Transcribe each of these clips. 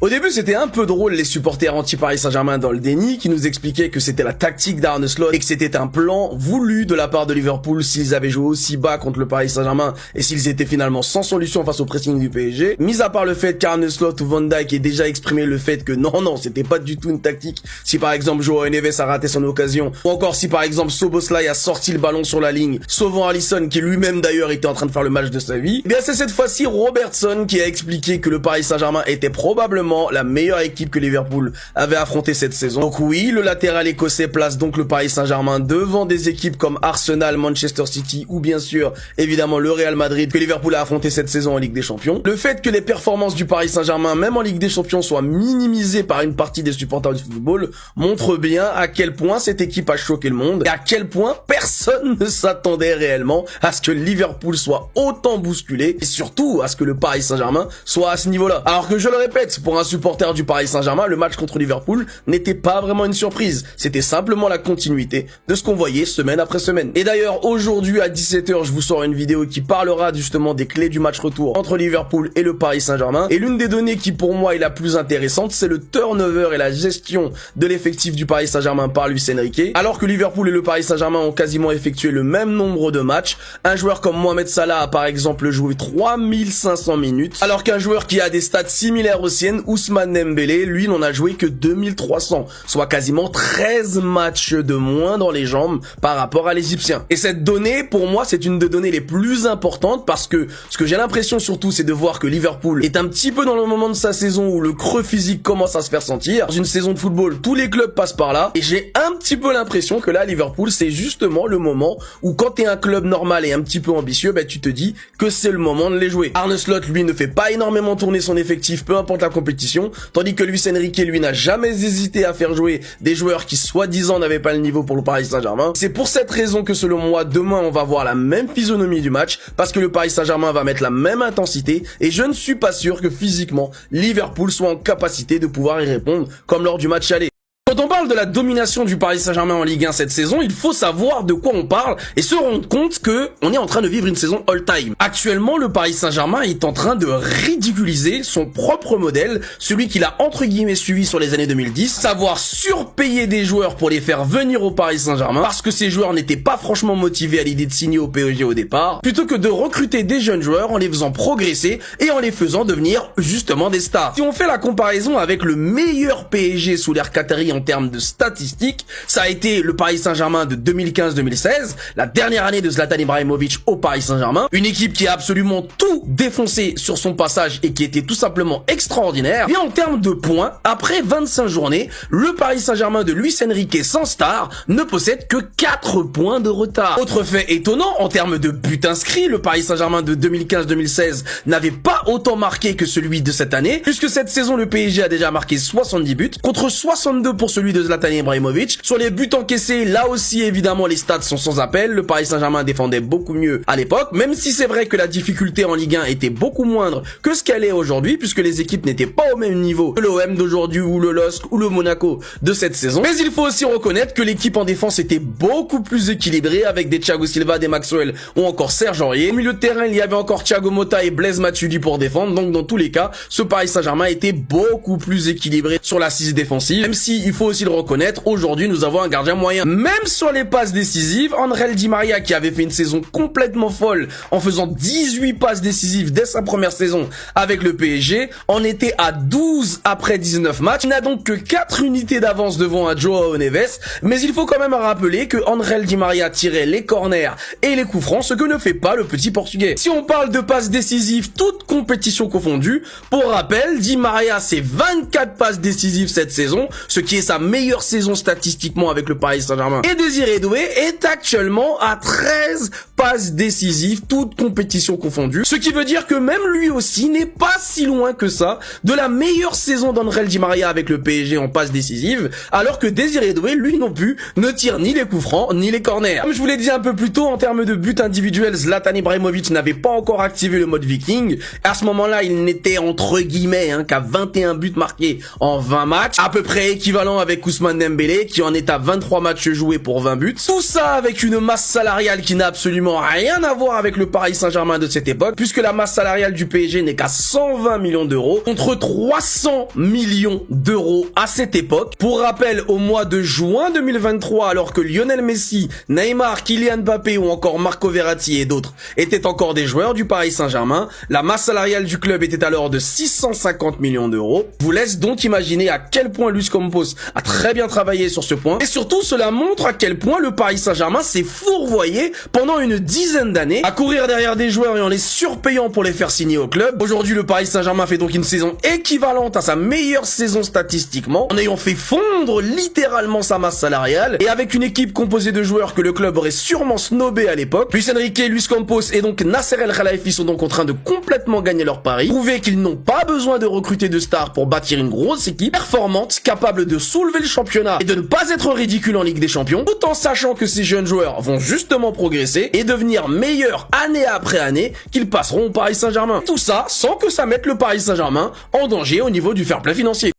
Au début, c'était un peu drôle les supporters anti-Paris Saint-Germain dans le déni qui nous expliquaient que c'était la tactique d'Arne Slot et que c'était un plan voulu de la part de Liverpool s'ils avaient joué aussi bas contre le Paris Saint-Germain et s'ils étaient finalement sans solution face au pressing du PSG. Mis à part le fait qu'Arne Slot ou Van Dijk ait déjà exprimé le fait que non, c'était pas du tout une tactique si par exemple Joao Neves a raté son occasion ou encore si par exemple Szoboszlai a sorti le ballon sur la ligne, sauvant Alisson qui lui-même d'ailleurs était en train de faire le match de sa vie. Eh bien c'est cette fois-ci Robertson qui a expliqué que le Paris Saint-Germain était probablement la meilleure équipe que Liverpool avait affrontée cette saison. Donc oui, le latéral écossais place donc le Paris Saint-Germain devant des équipes comme Arsenal, Manchester City ou bien sûr évidemment le Real Madrid que Liverpool a affronté cette saison en Ligue des Champions. Le fait que les performances du Paris Saint-Germain même en Ligue des Champions soient minimisées par une partie des supporters du football montre bien à quel point cette équipe a choqué le monde et à quel point personne ne s'attendait réellement à ce que Liverpool soit autant bousculé et surtout à ce que le Paris Saint-Germain soit à ce niveau-là. Alors que je le répète, pour un supporter du Paris Saint-Germain, le match contre Liverpool n'était pas vraiment une surprise. C'était simplement la continuité de ce qu'on voyait semaine après semaine. Et d'ailleurs, aujourd'hui à 17h, je vous sors une vidéo qui parlera justement des clés du match retour entre Liverpool et le Paris Saint-Germain. Et l'une des données qui pour moi est la plus intéressante, c'est le turnover et la gestion de l'effectif du Paris Saint-Germain par Luis Enrique. Alors que Liverpool et le Paris Saint-Germain ont quasiment effectué le même nombre de matchs, un joueur comme Mohamed Salah a par exemple joué 3500 minutes, alors qu'un joueur qui a des stats similaires aux siennes, Ousmane Dembélé, lui n'en a joué que 2300, soit quasiment 13 matchs de moins dans les jambes par rapport à l'Égyptien. Et cette donnée, pour moi, c'est une des données les plus importantes parce que ce que j'ai l'impression surtout, c'est de voir que Liverpool est un petit peu dans le moment de sa saison où le creux physique commence à se faire sentir. Dans une saison de football, tous les clubs passent par là et j'ai un petit peu l'impression que là, Liverpool, c'est justement le moment où quand t'es un club normal et un petit peu ambitieux, bah, tu te dis que c'est le moment de les jouer. Arne Slot, lui, ne fait pas énormément tourner son effectif, peu importe la compétition, tandis que Luis Enrique, lui, n'a jamais hésité à faire jouer des joueurs qui, soi-disant, n'avaient pas le niveau pour le Paris Saint-Germain. C'est pour cette raison que, selon moi, demain, on va voir la même physionomie du match, parce que le Paris Saint-Germain va mettre la même intensité, et je ne suis pas sûr que, physiquement, Liverpool soit en capacité de pouvoir y répondre, comme lors du match aller. Quand on parle de la domination du Paris Saint-Germain en Ligue 1 cette saison, il faut savoir de quoi on parle et se rendre compte que on est en train de vivre une saison all-time. Actuellement, le Paris Saint-Germain est en train de ridiculiser son propre modèle, celui qu'il a entre guillemets suivi sur les années 2010, savoir surpayer des joueurs pour les faire venir au Paris Saint-Germain parce que ces joueurs n'étaient pas franchement motivés à l'idée de signer au PSG au départ, plutôt que de recruter des jeunes joueurs en les faisant progresser et en les faisant devenir justement des stars. Si on fait la comparaison avec le meilleur PSG sous l'ère qatari en termes de statistiques, ça a été le Paris Saint-Germain de 2015-2016, la dernière année de Zlatan Ibrahimovic au Paris Saint-Germain, une équipe qui a absolument tout défoncé sur son passage et qui était tout simplement extraordinaire. Et en termes de points, après 25 journées, le Paris Saint-Germain de Luis Enrique sans star ne possède que 4 points de retard. Autre fait étonnant, en termes de buts inscrits, le Paris Saint-Germain de 2015-2016 n'avait pas autant marqué que celui de cette année, puisque cette saison le PSG a déjà marqué 70 buts, contre 62 pour celui de Zlatan Ibrahimovic. Sur les buts encaissés, là aussi évidemment les stats sont sans appel, le Paris Saint-Germain défendait beaucoup mieux à l'époque, même si c'est vrai que la difficulté en Ligue 1 était beaucoup moindre que ce qu'elle est aujourd'hui, puisque les équipes n'étaient pas au même niveau que l'OM d'aujourd'hui ou le LOSC ou le Monaco de cette saison. Mais il faut aussi reconnaître que l'équipe en défense était beaucoup plus équilibrée avec des Thiago Silva, des Maxwell ou encore Serge Aurier. Au milieu de terrain, il y avait encore Thiago Motta et Blaise Matuidi pour défendre, donc dans tous les cas, ce Paris Saint-Germain était beaucoup plus équilibré sur l'assise défensive, même si il faut aussi le reconnaître, aujourd'hui nous avons un gardien moyen. Même sur les passes décisives, Angel Di Maria qui avait fait une saison complètement folle en faisant 18 passes décisives dès sa première saison avec le PSG, en était à 12 après 19 matchs. Il n'a donc que 4 unités d'avance devant un Joao Neves, mais il faut quand même rappeler que Angel Di Maria tirait les corners et les coups francs, ce que ne fait pas le petit portugais. Si on parle de passes décisives, toutes compétitions confondues, pour rappel, Di Maria c'est 24 passes décisives cette saison, ce qui est sa meilleure saison statistiquement avec le Paris Saint-Germain. Et Désiré Doué est actuellement à 13 passes décisives, toutes compétitions confondues. Ce qui veut dire que même lui aussi n'est pas si loin que ça de la meilleure saison d'Angel Di Maria avec le PSG en passes décisives, alors que Désiré Doué, lui non plus, ne tire ni les coups francs, ni les corners. Comme je vous l'ai dit un peu plus tôt, en termes de buts individuels, Zlatan Ibrahimovic n'avait pas encore activé le mode Viking. À ce moment-là, il n'était entre guillemets qu'à 21 buts marqués en 20 matchs, à peu près équivalent maintenant avec Ousmane Dembélé qui en est à 23 matchs joués pour 20 buts. Tout ça avec une masse salariale qui n'a absolument rien à voir avec le Paris Saint-Germain de cette époque, puisque la masse salariale du PSG n'est qu'à 120 millions d'euros contre 300 millions d'euros à cette époque. Pour rappel, au mois de juin 2023, alors que Lionel Messi, Neymar, Kylian Mbappé ou encore Marco Verratti et d'autres étaient encore des joueurs du Paris Saint-Germain, la masse salariale du club était alors de 650 millions d'euros. Vous laisse donc imaginer à quel point Luis Campos a très bien travaillé sur ce point. Et surtout, cela montre à quel point le Paris Saint-Germain s'est fourvoyé pendant une dizaine d'années à courir derrière des joueurs et en les surpayant pour les faire signer au club. Aujourd'hui, le Paris Saint-Germain fait donc une saison équivalente à sa meilleure saison statistiquement, en ayant fait fondre littéralement sa masse salariale et avec une équipe composée de joueurs que le club aurait sûrement snobé à l'époque. Luis Enrique, Luis Campos et donc Nasser El Khelaifi sont donc en train de complètement gagner leur pari, prouver qu'ils n'ont pas besoin de recruter de stars pour bâtir une grosse équipe performante, capable de soulever le championnat et de ne pas être ridicule en Ligue des Champions, tout en sachant que ces jeunes joueurs vont justement progresser et devenir meilleurs année après année, qu'ils passeront au Paris Saint-Germain. Tout ça sans que ça mette le Paris Saint-Germain en danger au niveau du fair play financier.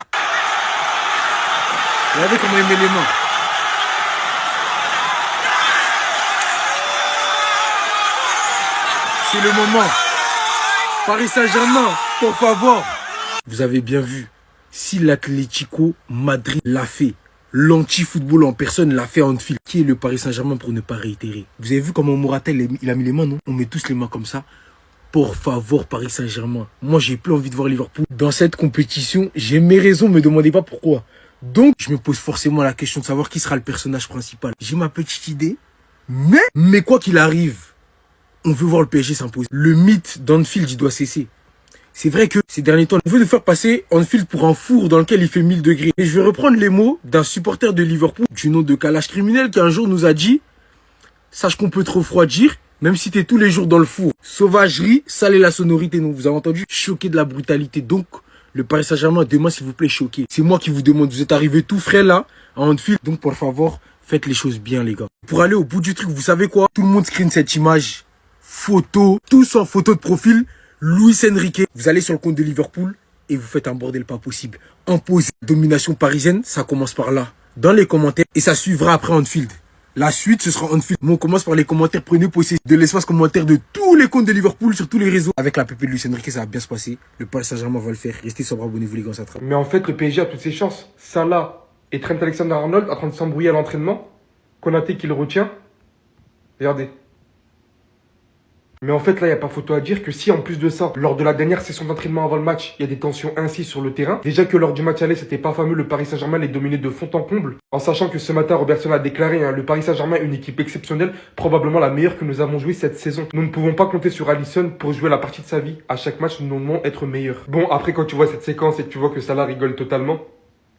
Regardez comment il met les mains. C'est le moment. Paris Saint-Germain, por favor. Vous avez bien vu, si l'Atlético Madrid l'a fait, l'anti-football en personne l'a fait à Anfield. Qui est le Paris Saint-Germain pour ne pas réitérer? Vous avez vu comment Morata il a mis les mains, non? On met tous les mains comme ça. Por favor, Paris Saint-Germain. Moi, j'ai plus envie de voir Liverpool dans cette compétition. J'ai mes raisons, me demandez pas pourquoi. Donc, je me pose forcément la question de savoir qui sera le personnage principal. J'ai ma petite idée, mais quoi qu'il arrive, on veut voir le PSG s'imposer. Le mythe d'Anfield, il doit cesser. C'est vrai que ces derniers temps, on veut nous faire passer Anfield pour un four dans lequel il fait 1000 degrés. Et je vais reprendre les mots d'un supporter de Liverpool, du nom de Kalash Criminel, qui un jour nous a dit « Sache qu'on peut te refroidir, même si t'es tous les jours dans le four. Sauvagerie, saler la sonorité. » Donc vous avez entendu, choqué de la brutalité. Donc, le Paris Saint-Germain, demain, s'il vous plaît, choqué. C'est moi qui vous demande, vous êtes arrivés tout frais là, à Anfield. Donc, pour favor, faites les choses bien, les gars. Pour aller au bout du truc, vous savez quoi? Tout le monde screen cette image. Photo, tous en photo de profil. Luis Enrique, vous allez sur le compte de Liverpool et vous faites un bordel pas possible. Imposer domination parisienne, ça commence par là. Dans les commentaires, et ça suivra après Anfield. La suite, ce sera Anfield. Mais on commence par les commentaires. Prenez possession de l'espace commentaire de tous les comptes de Liverpool sur tous les réseaux. Avec la PP de Luis Enrique, ça va bien se passer. Le Paris Saint-Germain va le faire. Restez sobre, abonnez-vous les gars, ça trappe. Mais en fait, le PSG a toutes ses chances. Salah et Trent Alexander-Arnold en train de s'embrouiller à l'entraînement. Konaté qui le retient. Regardez. Mais en fait, là, il n'y a pas photo à dire que si, en plus de ça, lors de la dernière session d'entraînement avant le match, il y a des tensions ainsi sur le terrain. Déjà que lors du match aller, c'était pas fameux, le Paris Saint-Germain les dominait de fond en comble. En sachant que ce matin, Robertson a déclaré, le Paris Saint-Germain est une équipe exceptionnelle, probablement la meilleure que nous avons jouée cette saison. Nous ne pouvons pas compter sur Alisson pour jouer la partie de sa vie. À chaque match, nous devons être meilleurs. Bon, après, quand tu vois cette séquence et que tu vois que Salah rigole totalement,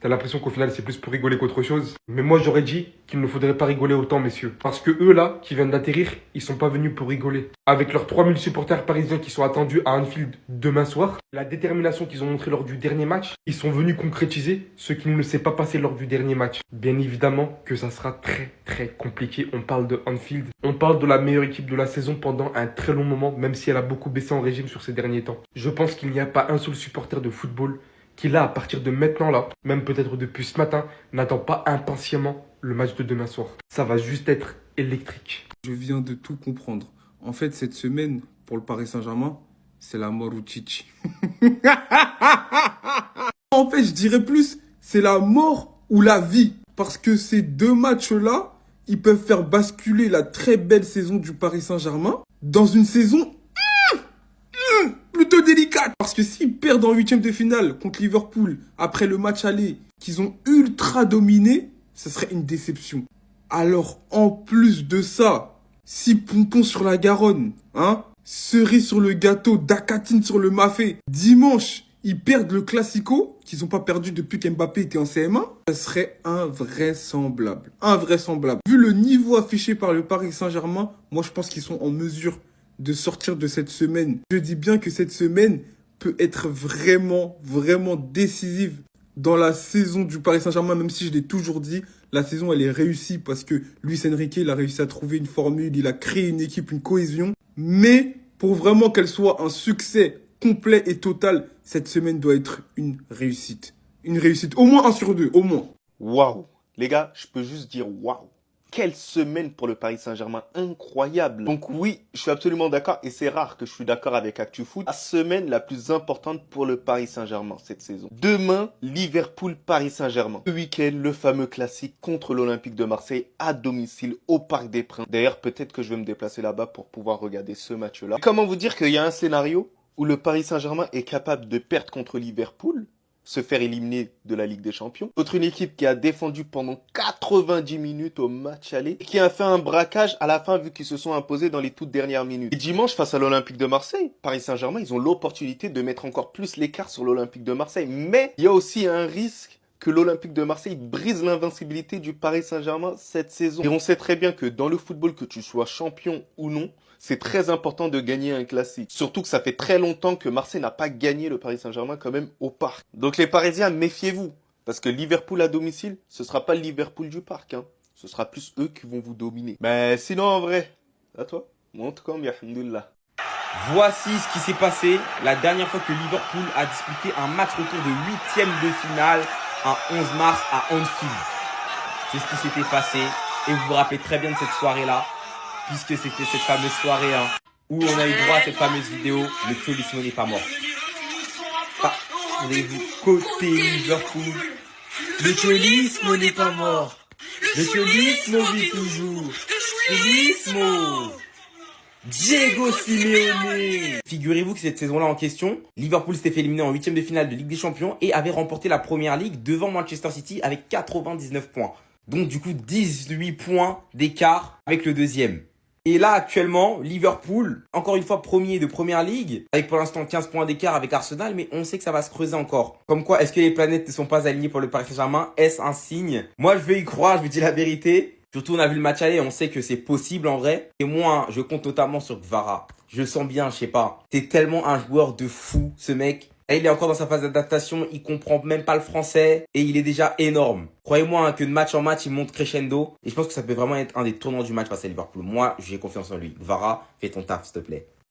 t'as l'impression qu'au final, c'est plus pour rigoler qu'autre chose. Mais moi, j'aurais dit qu'il ne faudrait pas rigoler autant, messieurs. Parce que eux, là, qui viennent d'atterrir, ils sont pas venus pour rigoler. Avec leurs 3000 supporters parisiens qui sont attendus à Anfield demain soir, la détermination qu'ils ont montrée lors du dernier match, ils sont venus concrétiser ce qui ne s'est pas passé lors du dernier match. Bien évidemment que ça sera très, très compliqué. On parle de Anfield. On parle de la meilleure équipe de la saison pendant un très long moment, même si elle a beaucoup baissé en régime sur ces derniers temps. Je pense qu'il n'y a pas un seul supporter de football qui là, à partir de maintenant là, même peut-être depuis ce matin, n'attend pas impatiemment le match de demain soir. Ça va juste être électrique. Je viens de tout comprendre. En fait, cette semaine, pour le Paris Saint-Germain, c'est la mort ou Chichi. En fait, je dirais plus, c'est la mort ou la vie. Parce que ces deux matchs-là, ils peuvent faire basculer la très belle saison du Paris Saint-Germain dans une saison plutôt délicate. Parce que s'ils perdent en huitième de finale contre Liverpool, après le match aller, qu'ils ont ultra dominé, ce serait une déception. Alors, en plus de ça, si Pompon sur la Garonne, cerise sur le gâteau, Dakatine sur le mafé, dimanche, ils perdent le Classico, qu'ils n'ont pas perdu depuis qu'Mbappé était en CM1, ça serait invraisemblable. Invraisemblable. Vu le niveau affiché par le Paris Saint-Germain, moi je pense qu'ils sont en mesure de sortir de cette semaine. Je dis bien que cette semaine peut être vraiment, vraiment décisive dans la saison du Paris Saint-Germain, même si je l'ai toujours dit, la saison elle est réussie parce que Luis Enrique il a réussi à trouver une formule, il a créé une équipe, une cohésion. Mais pour vraiment qu'elle soit un succès complet et total, cette semaine doit être une réussite. Une réussite, au moins 1 sur 2, au moins. Waouh! Les gars, je peux juste dire waouh! Quelle semaine pour le Paris Saint-Germain, incroyable. Donc oui, je suis absolument d'accord et c'est rare que je suis d'accord avec ActuFoot. La semaine la plus importante pour le Paris Saint-Germain cette saison. Demain, Liverpool-Paris Saint-Germain. Ce week-end, le fameux classique contre l'Olympique de Marseille à domicile au Parc des Princes. D'ailleurs, peut-être que je vais me déplacer là-bas pour pouvoir regarder ce match-là. Comment vous dire qu'il y a un scénario où le Paris Saint-Germain est capable de perdre contre Liverpool, se faire éliminer de la Ligue des Champions. Autre une équipe qui a défendu pendant 90 minutes au match aller et qui a fait un braquage à la fin vu qu'ils se sont imposés dans les toutes dernières minutes. Et dimanche, face à l'Olympique de Marseille, Paris Saint-Germain, ils ont l'opportunité de mettre encore plus l'écart sur l'Olympique de Marseille. Mais il y a aussi un risque que l'Olympique de Marseille brise l'invincibilité du Paris Saint-Germain cette saison. Et on sait très bien que dans le football, que tu sois champion ou non, c'est très important de gagner un classique. Surtout que ça fait très longtemps que Marseille n'a pas gagné le Paris Saint-Germain quand même au Parc. Donc les Parisiens, méfiez-vous. Parce que Liverpool à domicile, ce sera pas le Liverpool du Parc. Hein. Ce sera plus eux qui vont vous dominer. Mais sinon, en vrai, à toi. Moi, en tout cas, alhamdoulilah. Voici ce qui s'est passé la dernière fois que Liverpool a disputé un match retour de 8e de finale un 11 mars à Anfield. C'est ce qui s'était passé. Et vous vous rappelez très bien de cette soirée-là. Puisque c'était cette fameuse soirée où on a eu droit à cette fameuse vidéo, le cholisme n'est pas mort. Parlez-vous côté Liverpool, le cholisme n'est pas mort. Le cholisme vit toujours. Cholismo. Diego Simeone. Figurez-vous que cette saison-là en question, Liverpool s'était fait éliminer en 8e de finale de Ligue des Champions et avait remporté la Première Ligue devant Manchester City avec 99 points. Donc du coup 18 points d'écart avec le deuxième. Et là, actuellement, Liverpool, encore une fois premier de Première Ligue, avec pour l'instant 15 points d'écart avec Arsenal, mais on sait que ça va se creuser encore. Comme quoi, est-ce que les planètes ne sont pas alignées pour le Paris Saint-Germain? Est-ce un signe? Moi, je vais y croire, je vous dis la vérité. Surtout, on a vu le match aller, on sait que c'est possible en vrai. Et moi, je compte notamment sur Kvara. Je le sens bien, je sais pas. C'est tellement un joueur de fou, ce mec. Et il est encore dans sa phase d'adaptation, il comprend même pas le français et il est déjà énorme. Croyez-moi que de match en match, il monte crescendo et je pense que ça peut vraiment être un des tournants du match face à Liverpool. Moi, j'ai confiance en lui. Kvara, fais ton taf, s'il te plaît.